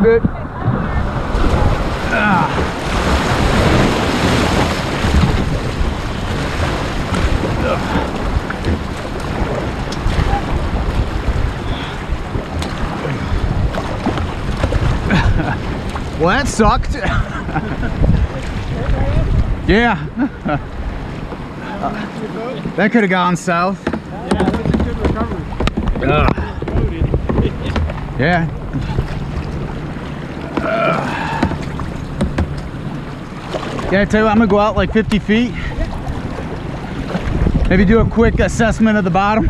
not good. Well, that sucked. Yeah. That could have gone south. Yeah, that's a good recovery. Yeah. Yeah, I tell you what, I'm gonna go out like 50 feet. Maybe do a quick assessment of the bottom.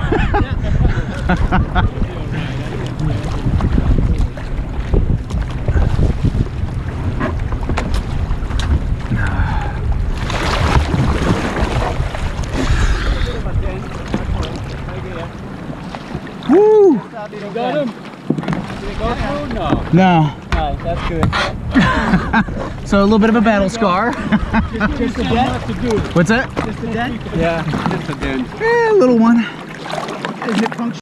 Woo! You got him? Did it go through? No. No. No, that's good. So a little bit of a battle scar. Just a dent? What's that? Just a dent? Yeah, just a dent. A little one. Is it puncture?